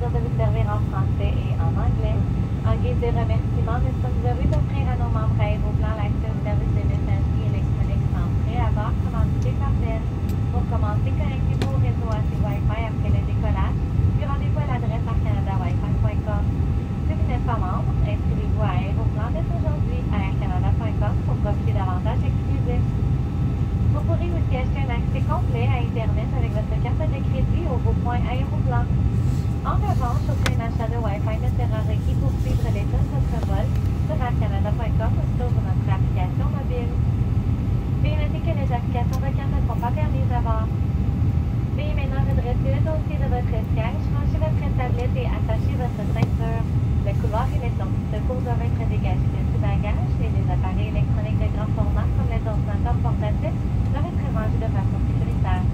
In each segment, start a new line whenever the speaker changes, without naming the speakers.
plaisir de vous servir en français et en anglais. En guise de remerciement, nous sommes heureux d'offrir à nos membres Aéroplan l'accès au service de messagerie électronique sans frais à bord commandité par Bell. Pour commencer, connectez-vous au réseau AC Wi-Fi après le décollage, puis rendez-vous à l'adresse aircanadawifi.com. Si vous n'êtes pas membre, inscrivez-vous à Aéroplan dès aujourd'hui à aircanada.com pour profiter d'avantages exclusifs. Vous pourrez aussi acheter un accès complet à Internet avec votre carte de crédit au Beau-Point Aéroplan. En revanche, aucun achat de Wi-Fi ne sera requis pour suivre l'état de votre vol sur aircanada.com ou sur notre application mobile. Veuillez noter que les applications requêtes ne sont pas permises à bord. Veuillez maintenant redresser le dossier de votre siège, ranger votre tablette et attacher votre ceinture. Le couloir et les sorties de secours doivent être dégagés de tout bagage et les appareils électroniques de grand format comme les ordinateurs portatifs doivent être rangés de façon sécuritaire.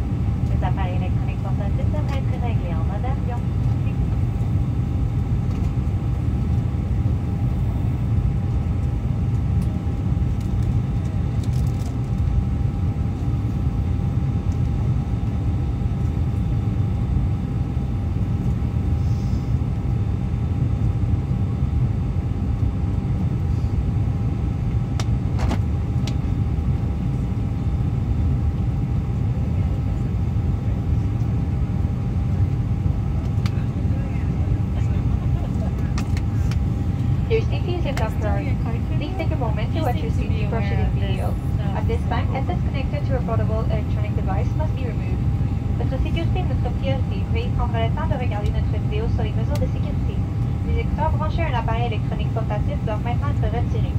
Les appareils électroniques portatifs devraient être réglés en mode avion. Your safety is your top priority. Please take a moment to watch your seat before shooting video. At this time, headsets connected to a portable electronic device must be removed. Votre sécurité est notre priorité. Veuillez prendre le temps de regarder notre vidéo sur les mesures de sécurité. Les écouteurs branchés à un appareil électronique portatif doivent maintenant être retirés.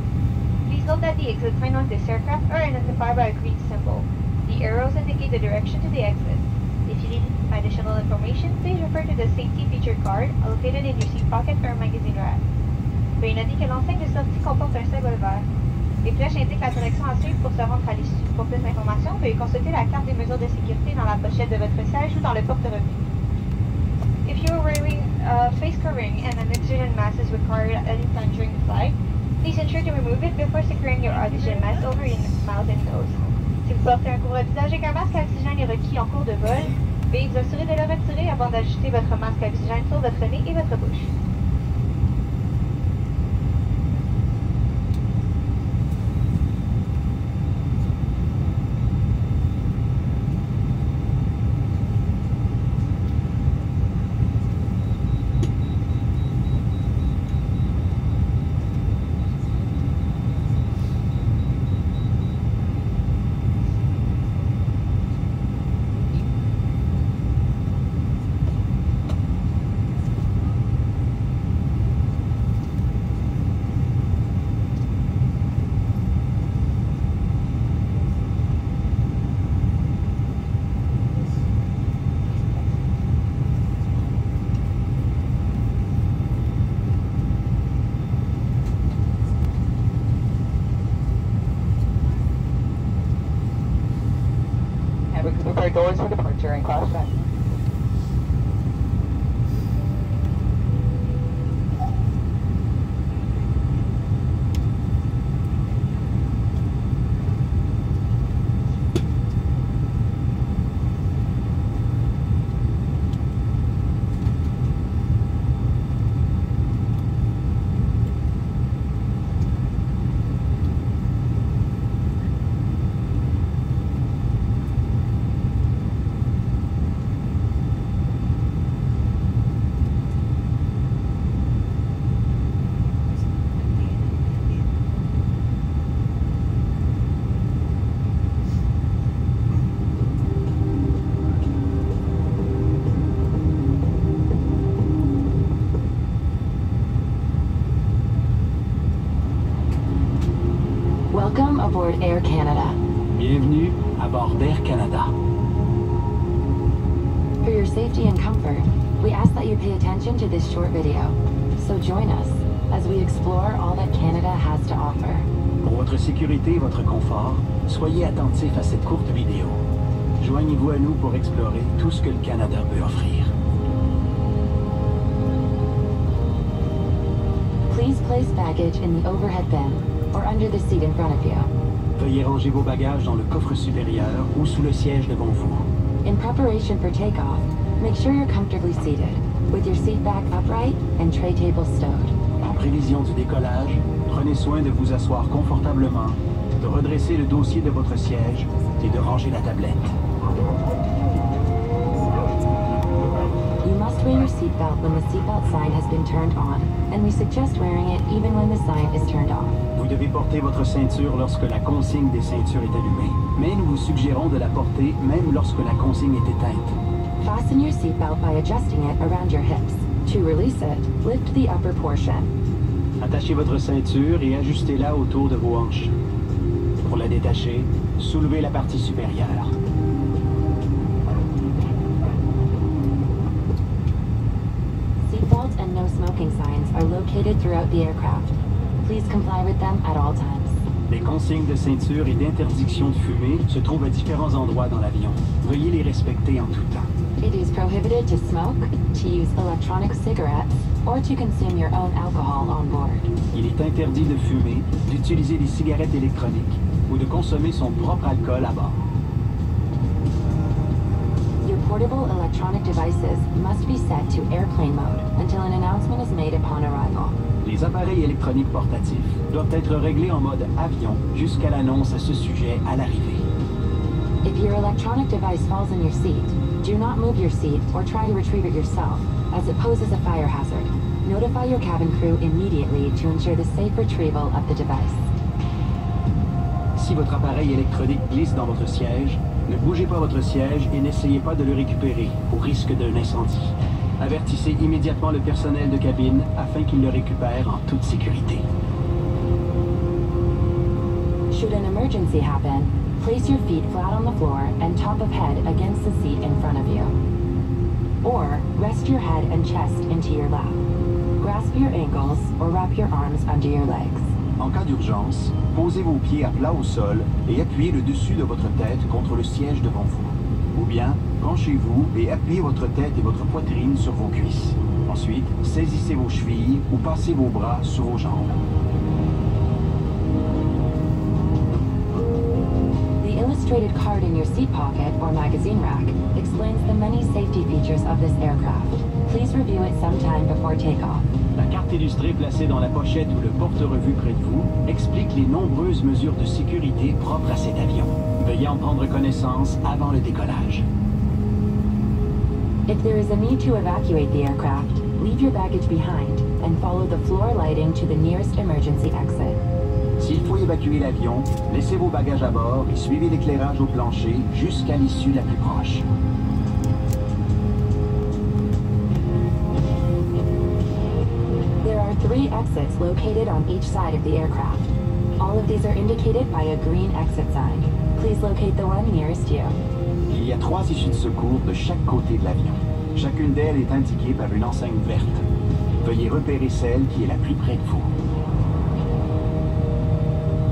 Please note that the exit signs on this aircraft are identified by a green symbol. The arrows indicate the direction to the exit. If you need additional information, please refer to the safety feature card located in your seat pocket or magazine rack. Veuillez noter que l'enseigne de sortie comporte un symbole vert. Les flèches indiquent la direction à suivre pour se rendre à l'issue. Pour plus d'informations, veuillez consulter la carte des mesures de sécurité dans la pochette de votre siège ou dans le porte-revue. If you are wearing a face covering and an oxygen mask is required at any time during the flight, please ensure to remove it before securing your oxygen mask over your mouth and nose. Si vous portez un couvre-visage et qu'un masque à oxygène est requis en cours de vol, veuillez vous assurer de le retirer avant d'ajuster votre masque à oxygène sur votre nez et votre bouche.
Prepare doors for departure and crash back.
Welcome aboard Air Canada.
Bienvenue à bord d'Air Canada.
For your safety and comfort, we ask that you pay attention to this short video. So join us as we explore all that Canada has to offer.
Pour votre sécurité et votre confort, soyez attentifs à cette courte vidéo. Joignez-vous à nous pour explorer tout ce que le Canada peut offrir.
Please place baggage in the overhead bin or under the seat in front of you.
Veuillez ranger vos bagages dans le coffre supérieur ou sous le siège devant vous.
In preparation for takeoff, make sure you're comfortably seated. with your seat back upright and tray table stowed.
En prévision du décollage, prenez soin de vous asseoir confortablement, de redresser le dossier de votre siège et de ranger la tablette.
You must wear your seatbelt when the seatbelt sign has been turned on, and we suggest wearing it even when the sign is turned off.
Vous devez porter votre ceinture lorsque la consigne des ceintures est allumée, mais nous vous suggérons de la porter même lorsque la consigne est éteinte.
Fasten your seatbelt by adjusting it around your hips. To release it, lift the upper portion.
Attachez votre ceinture et ajustez-la autour de vos hanches. Pour la détacher, soulevez la partie supérieure.
Seatbelt and no smoking signs are located throughout the aircraft. Please comply with them at all times.
Les consignes de ceinture et d'interdiction de fumer se trouvent à différents endroits dans l'avion. Veuillez les respecter en tout temps.
It is prohibited to smoke, to use electronic cigarettes, or to consume your own alcohol on board.
Il est interdit de fumer, d'utiliser des cigarettes électroniques ou de consommer son propre alcool à bord.
Your portable electronic devices must be set to airplane mode until an announcement is made upon arrival.
Les appareils électroniques portatifs doivent être réglés en mode avion jusqu'à l'annonce à ce sujet à l'arrivée.
If your electronic device falls in your seat, do not move your seat or try to retrieve it yourself, as it poses a fire hazard. Notify your cabin crew immediately to ensure the safe retrieval of the device.
Si votre appareil électronique glisse dans votre siège, ne bougez pas votre siège et n'essayez pas de le récupérer, au risque d'un incendie. Avertissez immédiatement le personnel de cabine afin qu'il le récupère en toute sécurité.
Should an emergency happen, place your feet flat on the floor and top of head against the seat in front of you. Or, rest your head and chest into your lap. Grasp your ankles or wrap your arms under your legs.
En cas d'urgence, posez vos pieds à plat au sol et appuyez le dessus de votre tête contre le siège devant vous. Ou bien, penchez-vous et appuyez votre tête et votre poitrine sur vos cuisses. Ensuite, saisissez vos chevilles ou passez vos bras sur vos jambes.
The illustrated card in your seat pocket or magazine rack explains the many safety features of this aircraft. Please review it sometime before takeoff.
La carte illustrée placée dans la pochette ou le porte-revue près de vous explique les nombreuses mesures de sécurité propres à cet avion. Veuillez en prendre connaissance avant le décollage.
If there is a need to evacuate the aircraft, leave your baggage behind and follow the floor lighting to the nearest emergency exit.
S'il faut évacuer l'avion, laissez vos bagages à bord et suivez l'éclairage au plancher jusqu'à l'issue la plus proche.
There are 3 exits located on each side of the aircraft. All of these are indicated by a green exit sign. Please locate the one nearest you.
Il y a 3 issues de secours de chaque côté de l'avion. Chacune d'elles est indiquée par une enseigne verte. Veuillez repérer celle qui est la plus près de vous.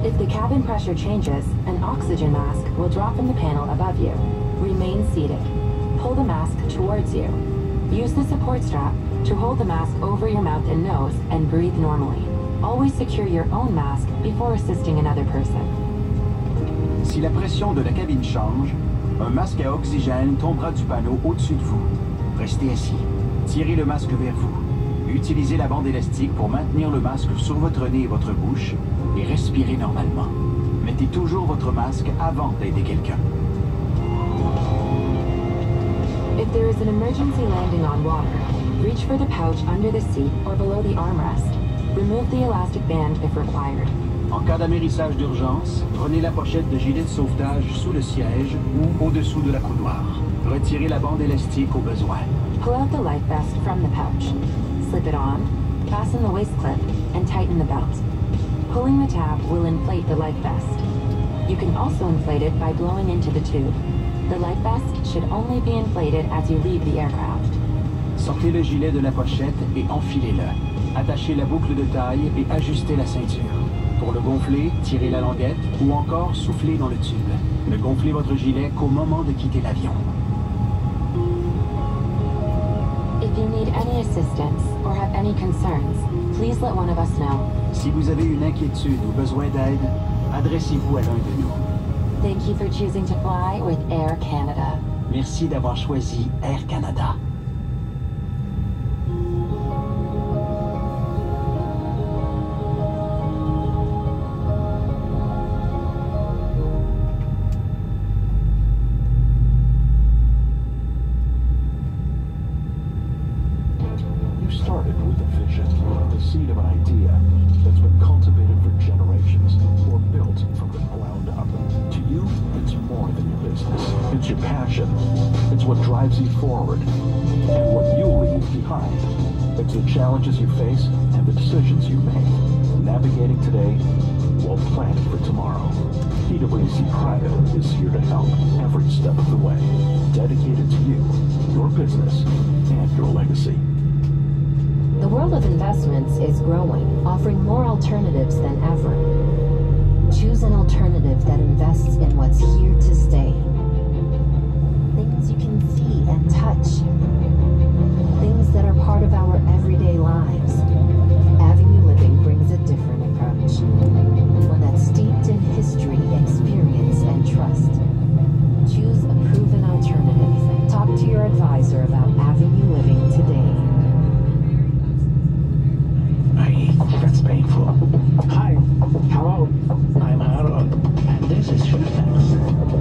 If the cabin pressure changes, an oxygen mask will drop from the panel above you. Remain seated. Pull the mask towards you. Use the support strap to hold the mask over your mouth and nose and breathe normally. Always secure your own mask before assisting another person.
Si la pression de la cabine change, un masque à oxygène tombera du panneau au-dessus de vous. Restez assis. Tirez le masque vers vous. Utilisez la bande élastique pour maintenir le masque sur votre nez et votre bouche et respirez normalement. Mettez toujours votre masque avant d'aider quelqu'un.
If there is an emergency landing on water, reach for the pouch under the seat or below the armrest. Remove the elastic band if required.
En cas d'amérissage d'urgence, prenez la pochette de gilet de sauvetage sous le siège ou au-dessous de la coudoir. Retirez la bande élastique au besoin.
Pull out the life vest from the pouch. Slip it on, fasten the waist clip, and tighten the belt. Pulling the tab will inflate the life vest. You can also inflate it by blowing into the tube. The life vest should only be inflated as you leave the aircraft.
Sortez le gilet de la pochette et enfilez-le. Attachez la boucle de taille et ajustez la ceinture. Pour le gonfler, tirez la languette ou encore soufflez dans le tube. Ne gonflez votre gilet qu'au moment de quitter l'avion.
If you need any assistance or have any concerns, please let one of us know.
Si vous avez une inquiétude ou besoin d'aide, adressez-vous à l'un de nous.
Thank you for choosing to fly with Air Canada.
Merci d'avoir choisi Air Canada.
It's your passion. It's what drives you forward. And what you leave behind. It's the challenges you face and the decisions you make. Navigating today while planning for tomorrow. PwC Private is here to help every step of the way. Dedicated to you, your business, and your legacy.
The world of investments is growing, offering more alternatives than ever. Choose an alternative that invests in what's here to stay. Things you can see and touch. Things that are part of our everyday lives. Avenue Living brings a different approach. One that's steeped in history, experience, and trust. Choose a proven alternative. Talk to your advisor about Avenue Living today.
That's painful.
Hi, hello, I'm Aaron, and this is Fairfax.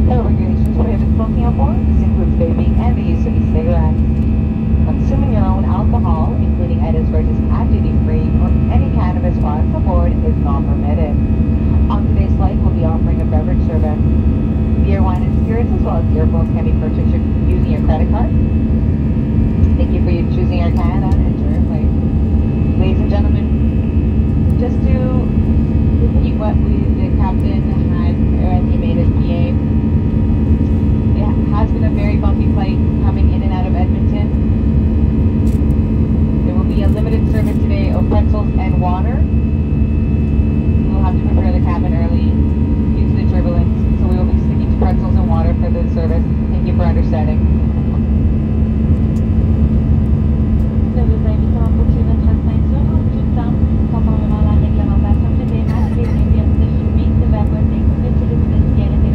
There are regulations prohibit smoking on board. This includes vaping and the use of e-cigarettes. Consuming your own alcohol, including items purchased at duty-free or any cannabis products aboard, is not permitted. On today's flight, we'll be offering a beverage service. Beer, wine, and spirits, as well as earphones, can be purchased using your credit card. Thank you for choosing Air Canada and enjoy your flight. Ladies and gentlemen, just to repeat what the captain had intimated PA, it has been a very bumpy flight coming in and out of Edmonton. There will be a limited service today of pretzels and water. We'll have to prepare the cabin early due to the turbulence, so we will be sticking to pretzels and water for the service. Thank you for understanding.
Nous vous invitons à poursuivre votre ascension en tout temps, conformément à la réglementation. Veuillez masquer les lumières de fumée, de vapoter, utiliser le ciel et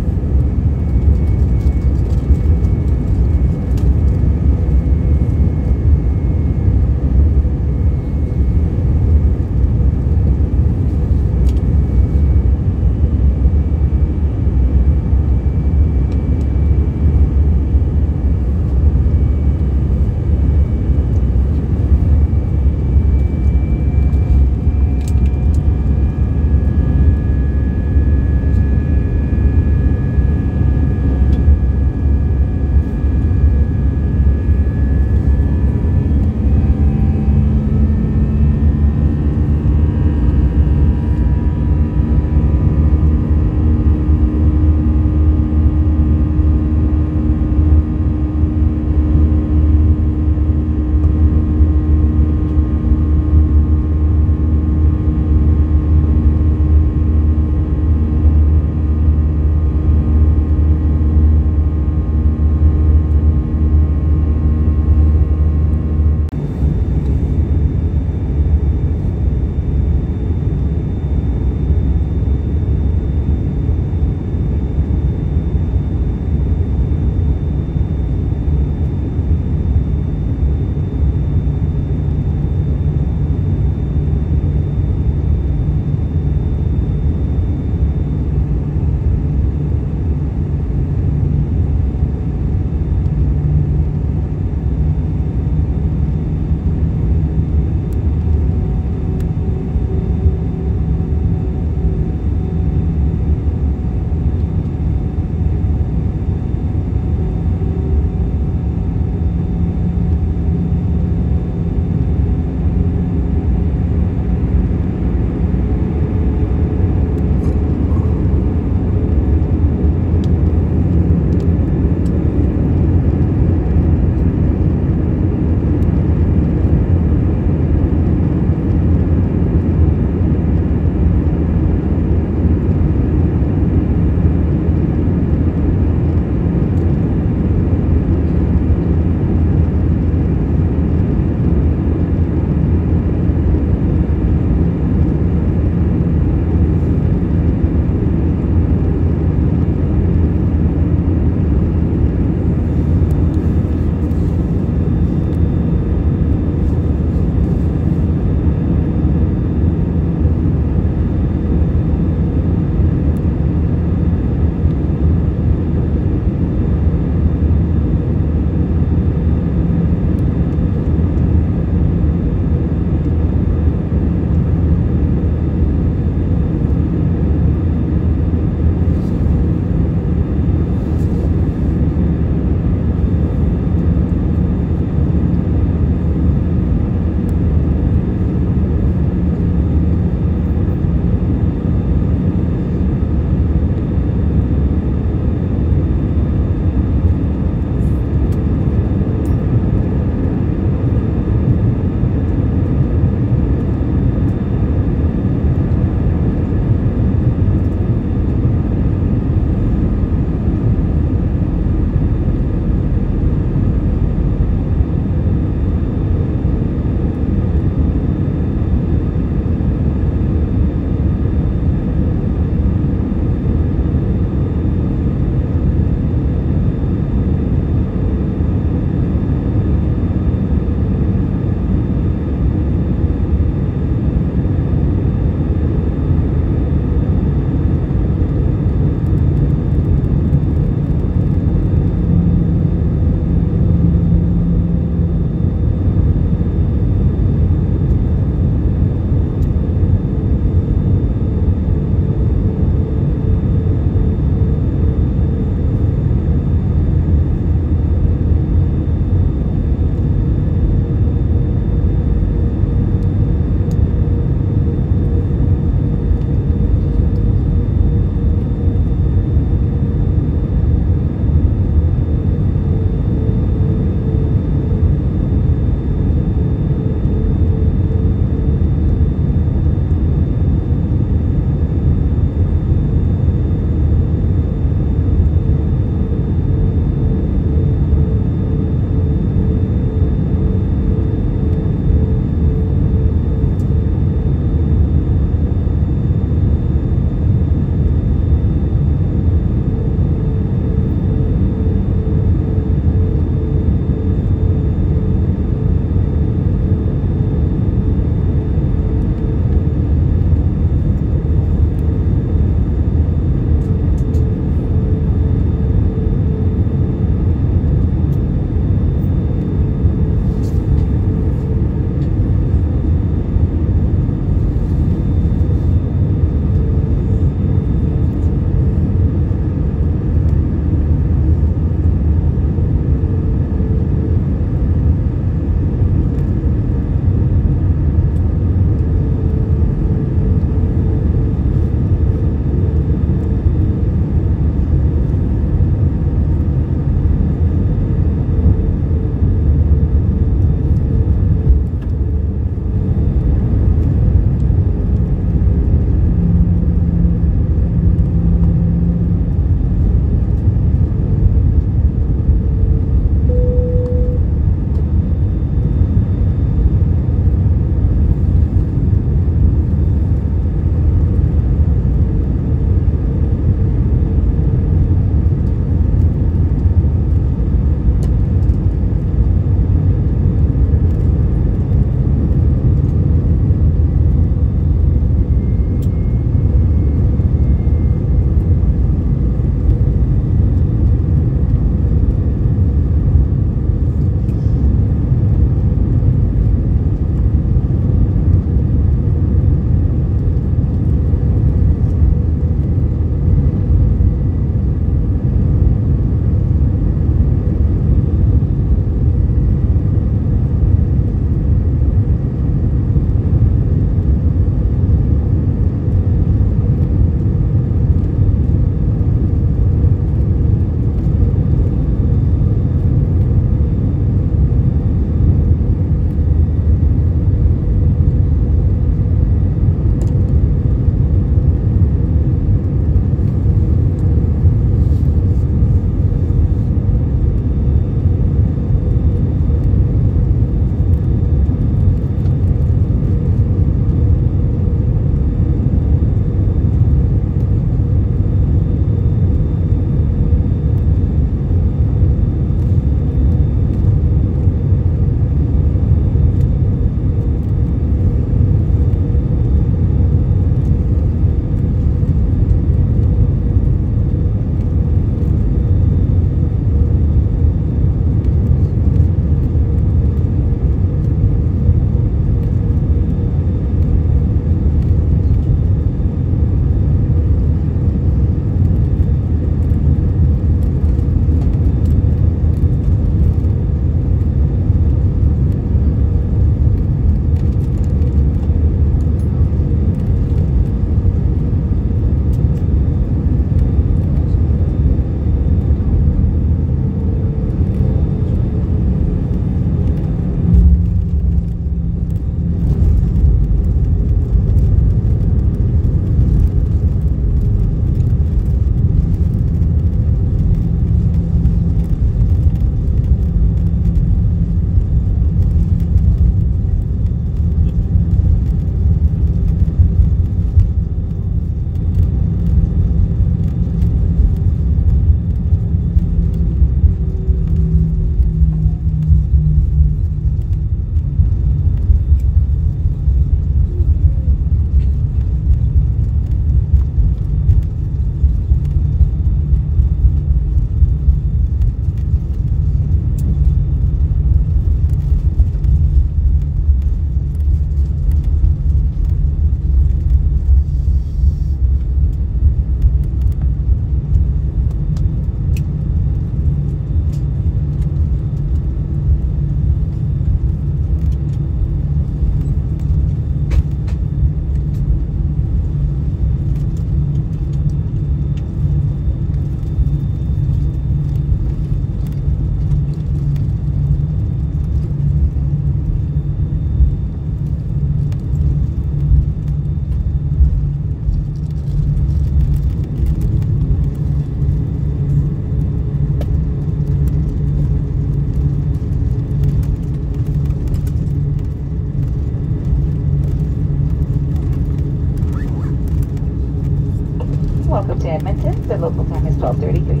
welcome to Edmonton. The local time is 12:33.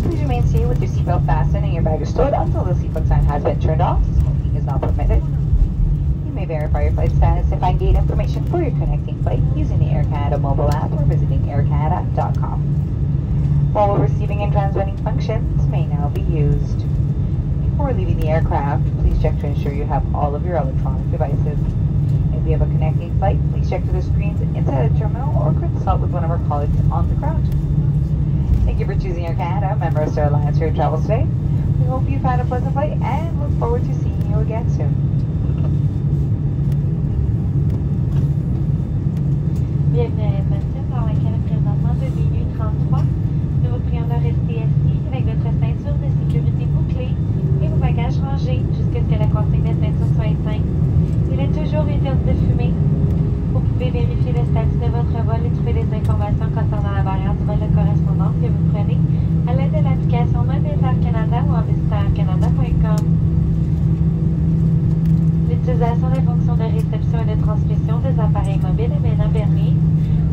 Please remain seated with your seatbelt fastened and your baggage stored until the seatbelt sign has been turned off. Smoking is not permitted. You may verify your flight status and find gate information for your connecting flight using the Air Canada mobile app or visiting aircanada.com. While receiving and transmitting functions may now be used. Before leaving the aircraft, please check to ensure you have all of your electronic devices. If you have a connecting flight, please check for the screens inside the terminal or consult with one of our colleagues on the ground. Thank you for choosing Air Canada, member of Star Alliance Air Travels today. We hope you've had a pleasant flight and look forward to seeing you again soon.
Bienvenue à Edmonton, dans laquelle présentement de minute 33. Nous vous prions de rester assis avec votre ceinture de sécurité bouclée et vos bagages rangés jusqu'à ce que la consigne de ceinture soit éteinte. Il est toujours interdit de fumer. Vous pouvez vérifier le statut de votre vol et trouver des informations concernant la barrière du vol de correspondance que vous prenez à l'aide de l'application mobile d'Air Canada ou en visitant aircanada.com. L'utilisation des fonctions de réception et de transmission des appareils mobiles est maintenant permise.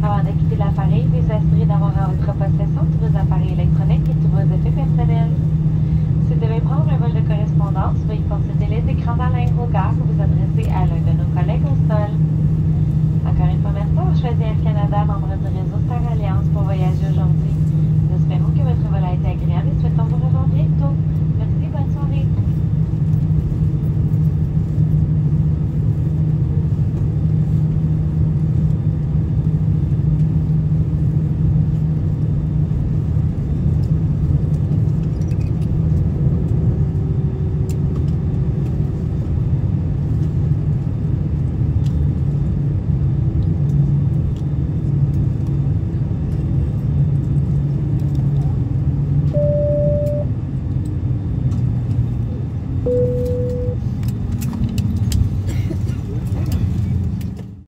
Avant de quitter l'appareil, veuillez vous assurer d'avoir en votre possession tous vos appareils électroniques et tous vos effets personnels. Si vous devez prendre un vol de correspondance, veuillez consulter les écrans dans l'aérogare ou vous adresser à l'un de nos collègues au sol. Encore une fois, merci d'avoir choisi Air Canada, membre du réseau Star